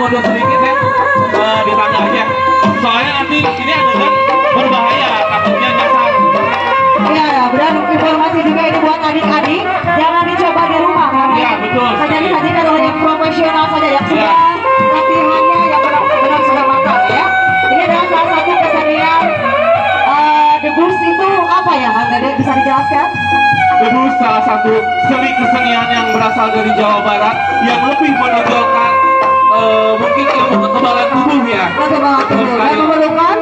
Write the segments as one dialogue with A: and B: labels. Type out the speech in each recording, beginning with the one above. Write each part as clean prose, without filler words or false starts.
A: mundur sedikit ya di tangga aja. Soalnya nanti ini adegan berbahaya, takutnya nyasar.
B: Iya ya, benar. Informasi juga ini buat adik-adik, jangan dicoba di rumah karena
A: Iya, betul.
B: jadi kalau yang profesional saja yang sudah latihannya yang benar-benar sudah matang ya. Ini adalah salah satu kesenian debus itu apa ya, Kang Dede bisa dijelaskan?
A: Debus salah satu seni kesenian yang berasal dari Jawa Barat yang lebih menonjolkan mungkin ilmu kekebalan tubuh ya.
B: Kekebalan tubuh dan memerlukan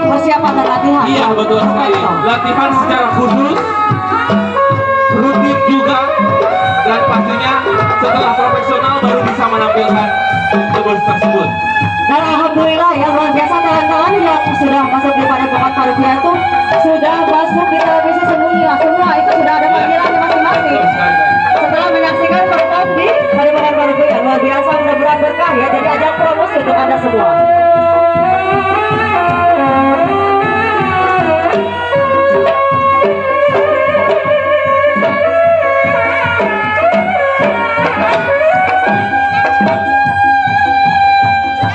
B: persiapan dan latihan.
A: Iya betul sekali. Latihan secara khusus, rutin juga, dan pastinya setelah profesional baru bisa menampilkan debus tersebut.
B: Dan alhamdulillah ya, luar biasa talent-talent yang sudah masuk di Padepokan Parupiah itu sudah masuk di televisi semua itu sudah ada panggilannya masing-masing. Setelah menyaksikan perform di Padepokan Parupiah, luar biasa, mudah-mudahan berkah ya. Jadi ajang promosi untuk Anda semua.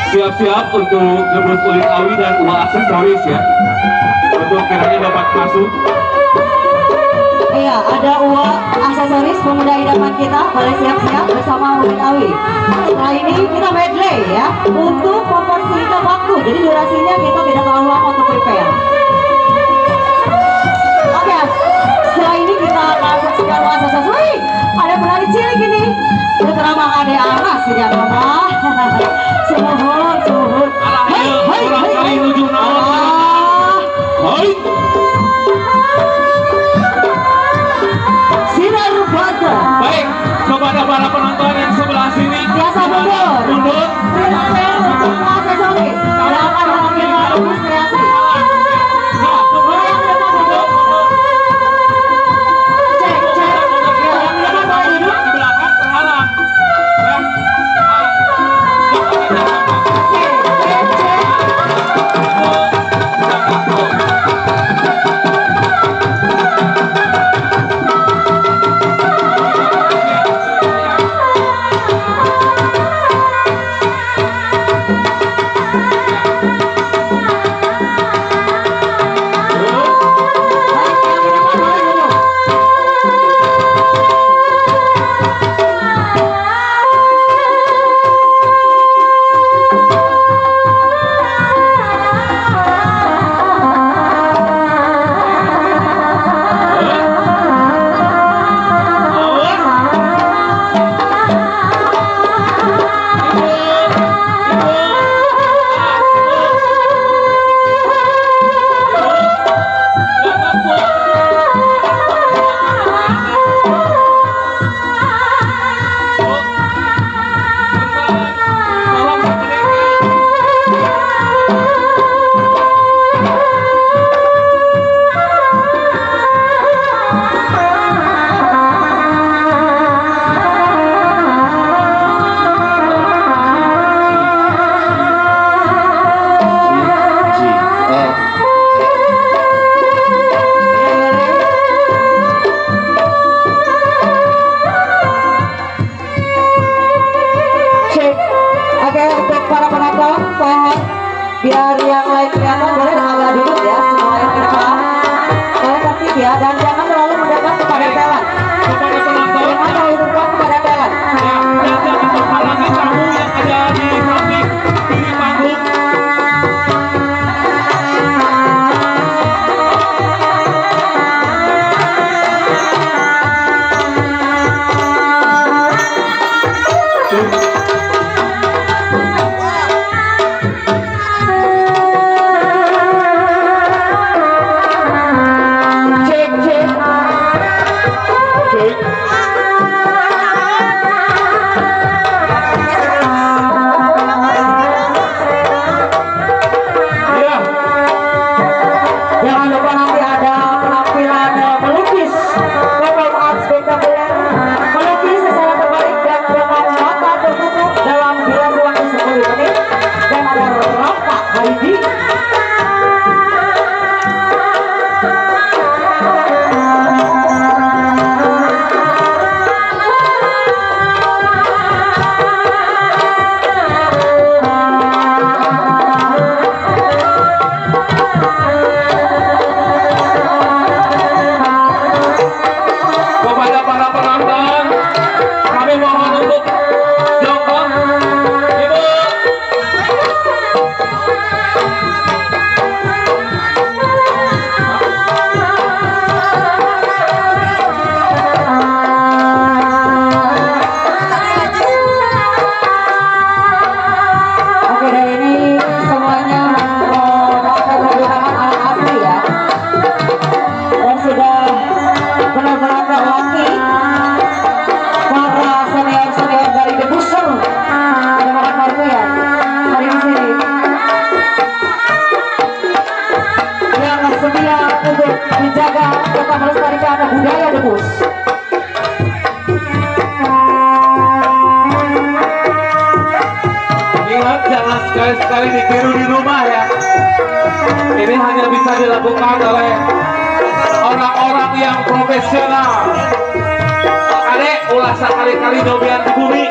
A: Siap-siap untuk debus kulit awi dan uang aksesoris ya. Untuk kiranya dapat masuk.
B: Iya, ada uang aksesoris pemuda idaman kita, boleh siap-siap bersama kulit awi. Setelah ini kita medley ya, untuk mempersingkat waktu. Jadi durasinya kita tidak terlalu lama untuk prepare. Oke, setelah ini kita akan saksikan uang aksesoris. Wih, ada penari cilik ini. Putra Mang Ade Anas tidak mama. Suhun.
A: Hai, orang kali nuju naon. Hai.
B: Sinar Bata.
A: Baik, kepada para penonton yang sebelah sini.
B: Biasa mundur.
A: Mundur.
B: Prepare untuk aksesoris. Silakan memanggil Agus Kreasi.
A: kepada para penonton, kami mohon untuk jongkok. Ibu.
B: Oke, dan ini semuanya pakai menggunakan alat asli ya, dan sudah benar-benar terlatih para senior dari The Booster Kecamatan Parukuyan. Hari di sini yang sedia untuk menjaga serta melestarikan budaya The Bus.
A: Ingat, jangan sekali-sekali ditiru di rumah ya. Ini hanya bisa dilakukan oleh orang-orang yang profesional. Adek, ulah sekali-kali dobian di bumi.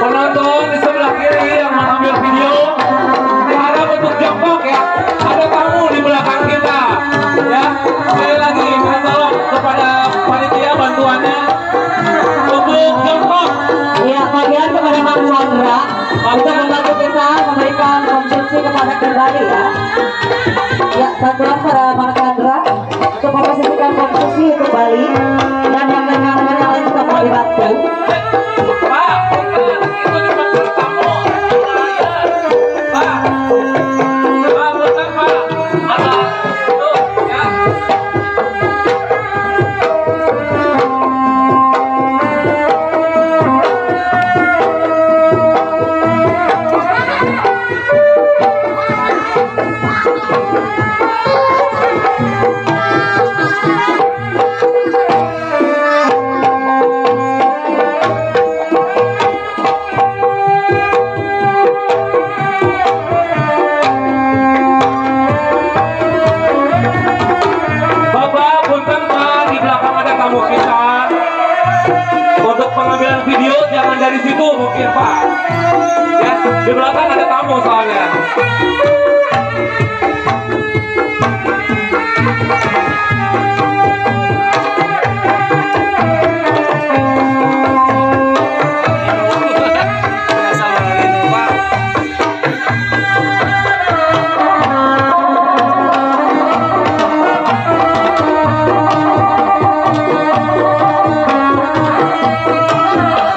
A: Penonton di sebelah kiri yang mengambil video, harap untuk jongkok ya. Ada tamu di belakang kita, ya. Sekali lagi kita tolong kepada panitia bantuannya untuk jongkok.
B: Ya, bagian kepada Mang Chandra untuk membantu kita memberikan konsumsi kepada kembali ya. Ya, bantuan pada Mang Chandra untuk memposisikan konsumsi kembali, dan yang lain juga mau dibantu.
A: Pak, itu dibantu tamu. Pak, bentar Pak. Ada tuh ya. Bapak, punten Pak, di belakang ada tamu kita. Untuk pengambilan video jangan dari situ mungkin Pak. Ya, di belakang ada tamu soalnya.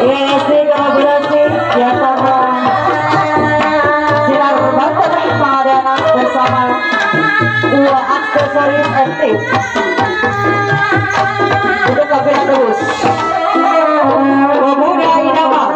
B: Isi kolaborasi ya sama Sinar Banten Pamadana bersama dua aksesoris aktif untuk kafe terus pemuda idaman.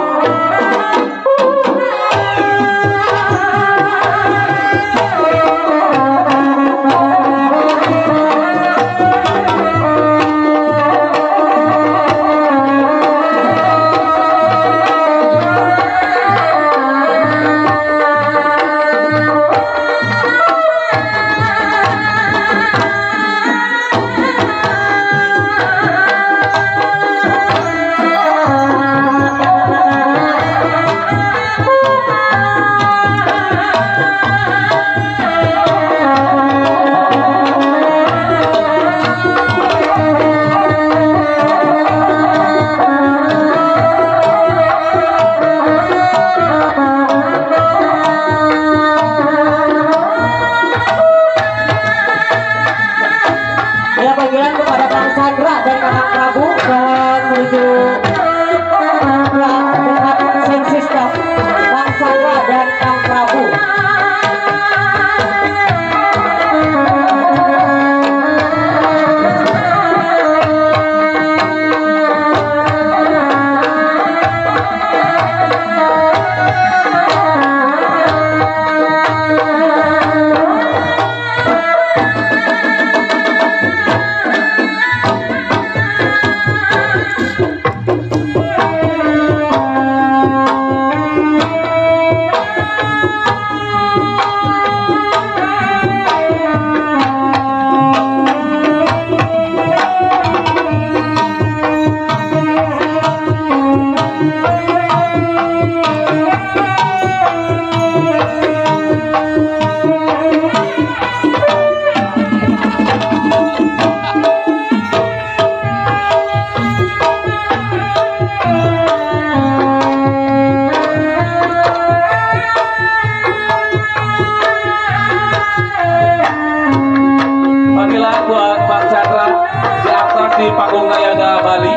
A: di Panggung Nayaga Bali.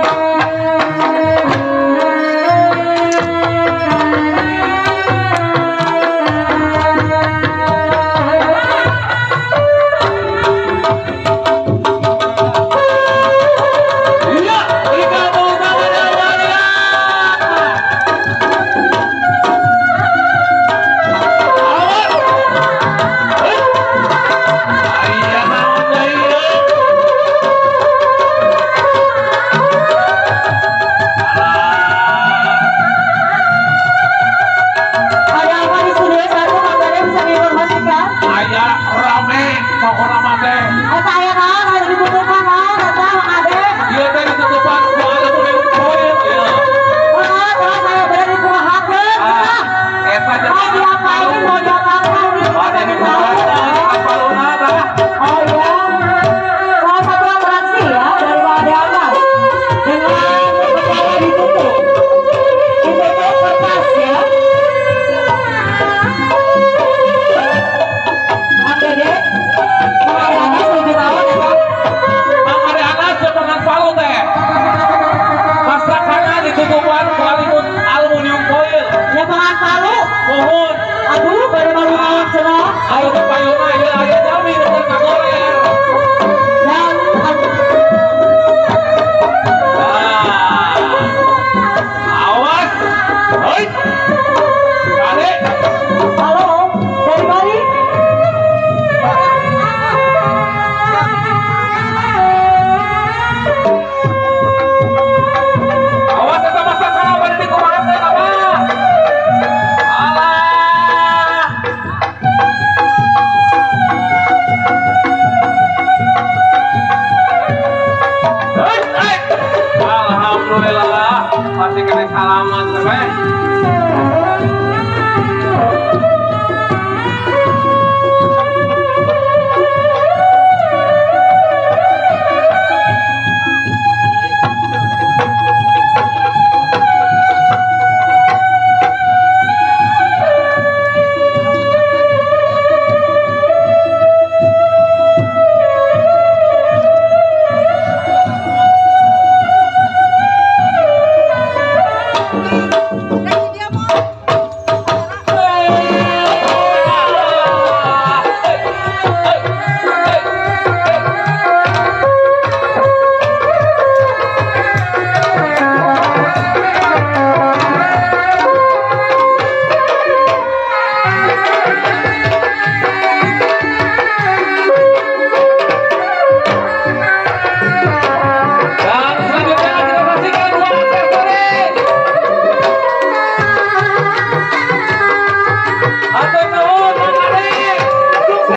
A: Alhamdulillah, pasti kena salaman,